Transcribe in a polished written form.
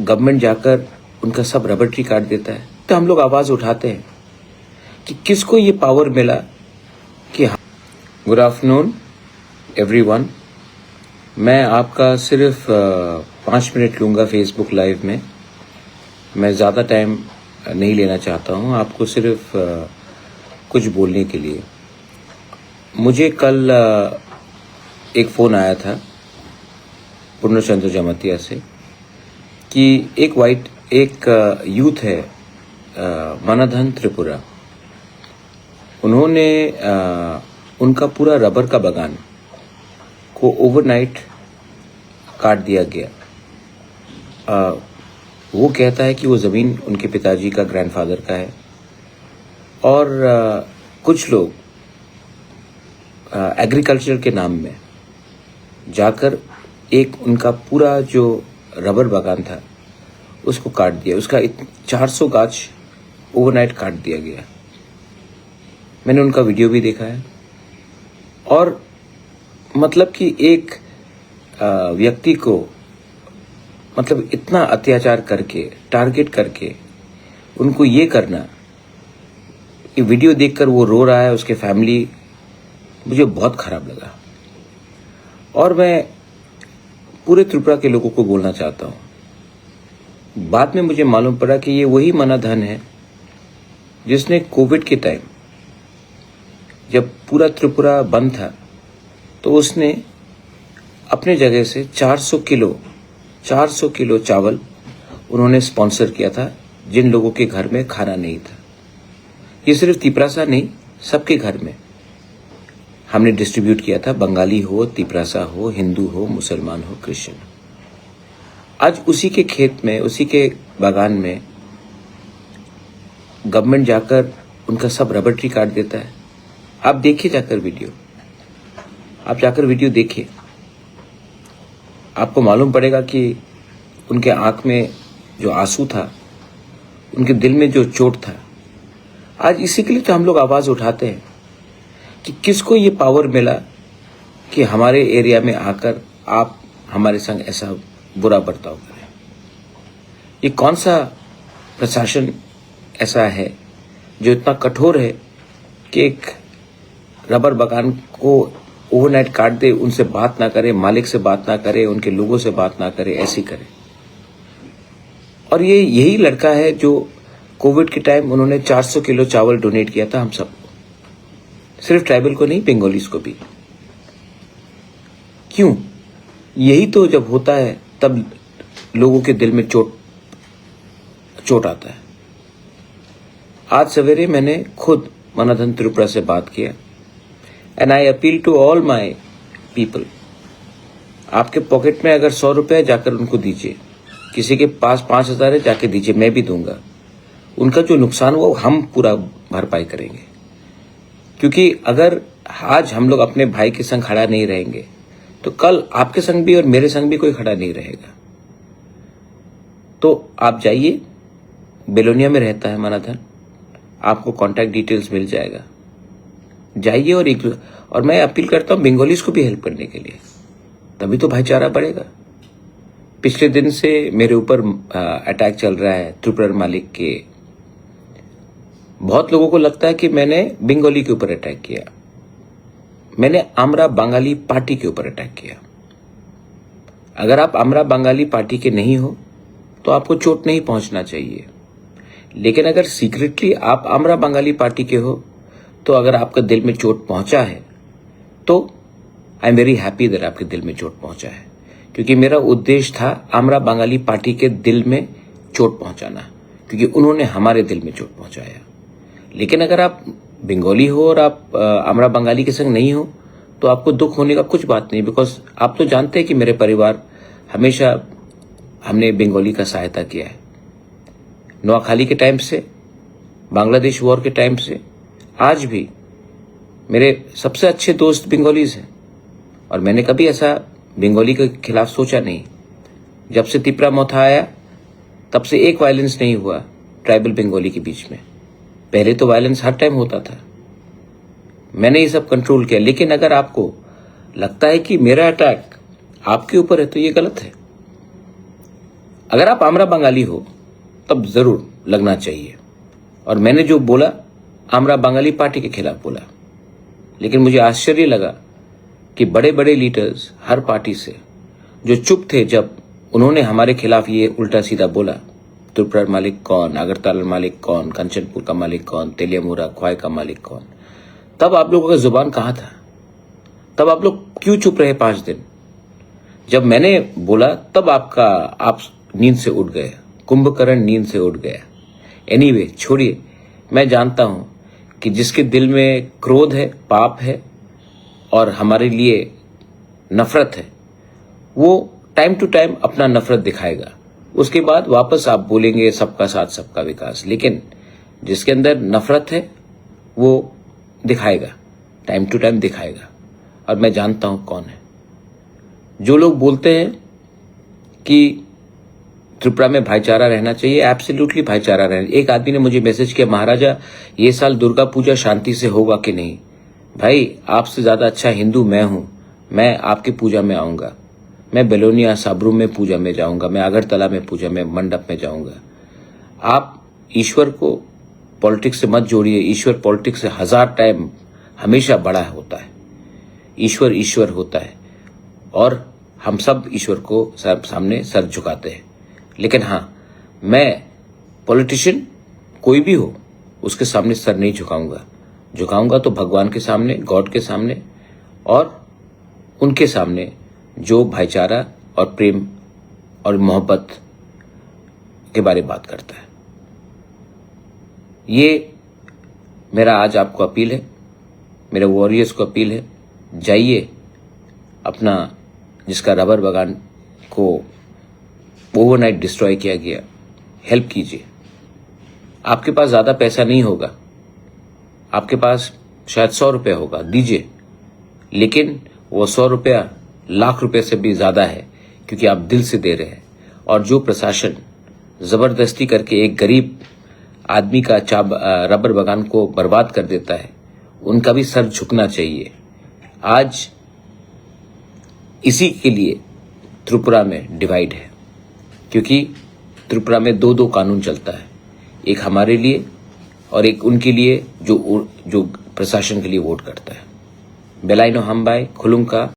Government जाकर उनका सब रबर ट्री काट देता है, तो हम लोग आवाज उठाते हैं कि किसको ये पावर मिला कि गुड आफ्टरनून एवरीवन। मैं आपका सिर्फ 5 मिनट लूँगा फेसबुक लाइव में। मैं ज़्यादा टाइम नहीं लेना चाहता हूँ, आपको सिर्फ कुछ बोलने के लिए। मुझे कल एक फ़ोन आया था पूर्णचंद्र जमातिया से कि एक यूथ है मनधन त्रिपुरा, उन्होंने उनका पूरा रबर का बागान को ओवरनाइट काट दिया गया। वो कहता है कि वो ज़मीन उनके पिताजी का ग्रैंडफादर का है और कुछ लोग एग्रीकल्चर के नाम में जाकर एक उनका पूरा जो रबर बागान था उसको काट दिया। उसका 400 गाछ ओवरनाइट काट दिया गया। मैंने उनका वीडियो भी देखा है और मतलब कि एक व्यक्ति को मतलब इतना अत्याचार करके टारगेट करके उनको ये करना, ये वीडियो देखकर वो रो रहा है, उसके फैमिली, मुझे बहुत खराब लगा। और मैं पूरे त्रिपुरा के लोगों को बोलना चाहता हूँ। बाद में मुझे मालूम पड़ा कि ये वही मनधन है जिसने कोविड के टाइम जब पूरा त्रिपुरा बंद था तो उसने अपने जगह से 400 किलो चावल उन्होंने स्पॉन्सर किया था जिन लोगों के घर में खाना नहीं था। ये सिर्फ तिपरासा नहीं, सबके घर में हमने डिस्ट्रीब्यूट किया था, बंगाली हो, तिपरासा हो, हिंदू हो, मुसलमान हो, क्रिश्चियन हो। आज उसी के खेत में, उसी के बागान में गवर्नमेंट जाकर उनका सब रबर ट्री काट देता है। आप देखिए जाकर वीडियो, आप जाकर वीडियो देखिए, आपको मालूम पड़ेगा कि उनके आंख में जो आंसू था, उनके दिल में जो चोट था। आज इसी के लिए तो हम लोग आवाज उठाते हैं कि किसको ये पावर मिला कि हमारे एरिया में आकर आप हमारे संग ऐसा बुरा बर्ताव करें। ये कौन सा प्रशासन ऐसा है जो इतना कठोर है कि एक रबर बागान को ओवरनाइट काट दे, उनसे बात ना करे, मालिक से बात ना करे, उनके लोगों से बात ना करे, ऐसी करे। और ये यही लड़का है जो कोविड के टाइम उन्होंने 400 किलो चावल डोनेट किया था हम सबको, सिर्फ ट्राइबल को नहीं, बंगालीज को भी। क्यों? यही तो जब होता है तब लोगों के दिल में चोट आता है। आज सवेरे मैंने खुद मनधन त्रिपुरा से बात किया and I appeal to all my people, आपके पॉकेट में अगर 100 रुपये है जाकर उनको दीजिए, किसी के पास 5,000 है जाके दीजिए, मैं भी दूंगा। उनका जो नुकसान हुआ हम पूरा भरपाई करेंगे, क्योंकि अगर आज हम लोग अपने भाई के संग खड़ा नहीं रहेंगे तो कल आपके संग भी और मेरे संग भी कोई खड़ा नहीं रहेगा। तो आप जाइए, बेलोनिया में रहता है मनधन, आपको कॉन्टैक्ट डिटेल्स मिल जाएगा, जाइए। और मैं अपील करता हूं बंगालीज को भी हेल्प करने के लिए, तभी तो भाईचारा बढ़ेगा। पिछले दिन से मेरे ऊपर अटैक चल रहा है त्रिपुरा मालिक के। बहुत लोगों को लगता है कि मैंने बंगाली के ऊपर अटैक किया, मैंने आमरा बंगाली पार्टी के ऊपर अटैक किया। अगर आप आमरा बंगाली पार्टी के नहीं हो तो आपको चोट नहीं पहुंचना चाहिए, लेकिन अगर सीक्रेटली आप आमरा बंगाली पार्टी के हो तो अगर आपका दिल में चोट पहुंचा है तो I am very happy that आपके दिल में चोट पहुंचा है, क्योंकि मेरा उद्देश्य था आमरा बंगाली पार्टी के दिल में चोट पहुंचाना, क्योंकि उन्होंने हमारे दिल में चोट पहुंचाया। लेकिन अगर आप बंगाली हो और आप आमरा बंगाली के संग नहीं हो तो आपको दुख होने का कुछ बात नहीं, बिकॉज आप तो जानते हैं कि मेरे परिवार हमेशा हमने बंगाली का सहायता किया है। नोआखाली के टाइम से, बांग्लादेश वॉर के टाइम से, आज भी मेरे सबसे अच्छे दोस्त बंगालीज हैं और मैंने कभी ऐसा बंगाली के खिलाफ सोचा नहीं। जब से तिपरा मोथा आया तब से एक वायलेंस नहीं हुआ ट्राइबल बंगाली के बीच में। पहले तो वायलेंस हर टाइम होता था, मैंने ये सब कंट्रोल किया। लेकिन अगर आपको लगता है कि मेरा अटैक आपके ऊपर है तो ये गलत है। अगर आप आमरा बंगाली हो तब जरूर लगना चाहिए। और मैंने जो बोला आमरा बंगाली पार्टी के खिलाफ बोला, लेकिन मुझे आश्चर्य लगा कि बड़े बड़े लीडर्स हर पार्टी से जो चुप थे जब उन्होंने हमारे खिलाफ ये उल्टा सीधा बोला, त्रिपुरा मालिक कौन, अगरतला मालिक कौन, कंचनपुर का मालिक कौन, तेलियामुरा ख्वाई का मालिक कौन, तब आप लोगों का जुबान कहां था? तब आप लोग क्यों चुप रहे 5 दिन? जब मैंने बोला तब आप नींद से उठ गए, कुंभकर्ण नींद से उठ गया। एनीवे, छोड़िए। मैं जानता हूं कि जिसके दिल में क्रोध है, पाप है और हमारे लिए नफरत है, वो टाइम टू टाइम अपना नफरत दिखाएगा। उसके बाद वापस आप बोलेंगे सबका साथ सबका विकास, लेकिन जिसके अंदर नफरत है वो दिखाएगा, टाइम टू टाइम दिखाएगा। और मैं जानता हूं कौन है। जो लोग बोलते हैं कि त्रिपुरा में भाईचारा रहना चाहिए, एब्सोल्युटली भाईचारा रहना। एक आदमी ने मुझे मैसेज किया, महाराजा ये साल दुर्गा पूजा शांति से होगा कि नहीं? भाई, आपसे ज्यादा अच्छा हिंदू मैं हूं। मैं आपकी पूजा में आऊंगा, मैं बेलोनिया साबरूम में पूजा में जाऊंगा, मैं अगरतला में पूजा में मंडप में जाऊंगा। आप ईश्वर को पॉलिटिक्स से मत जोड़िए। ईश्वर पॉलिटिक्स से 1000 टाइम हमेशा बड़ा होता है। ईश्वर ईश्वर होता है और हम सब ईश्वर को सामने सर झुकाते हैं। लेकिन हां, मैं पॉलिटिशियन कोई भी हो उसके सामने सर नहीं झुकाऊंगा। झुकाऊंगा तो भगवान के सामने, गॉड के सामने और उनके सामने जो भाईचारा और प्रेम और मोहब्बत के बारे में बात करता है। ये मेरा आज आपको अपील है, मेरे वॉरियर्स को अपील है, जाइए अपना जिसका रबर बागान को ओवरनाइट डिस्ट्रॉय किया गया, हेल्प कीजिए। आपके पास ज्यादा पैसा नहीं होगा, आपके पास शायद 100 रुपया होगा, दीजिए। लेकिन वो 100 रुपया लाख रुपए से भी ज्यादा है, क्योंकि आप दिल से दे रहे हैं। और जो प्रशासन जबरदस्ती करके एक गरीब आदमी का रबर बागान को बर्बाद कर देता है, उनका भी सर झुकना चाहिए। आज इसी के लिए त्रिपुरा में डिवाइड है, क्योंकि त्रिपुरा में 2 कानून चलता है, एक हमारे लिए और एक उनके लिए जो प्रशासन के लिए वोट करता है। बेलाइनो हमबाई खुलुंका।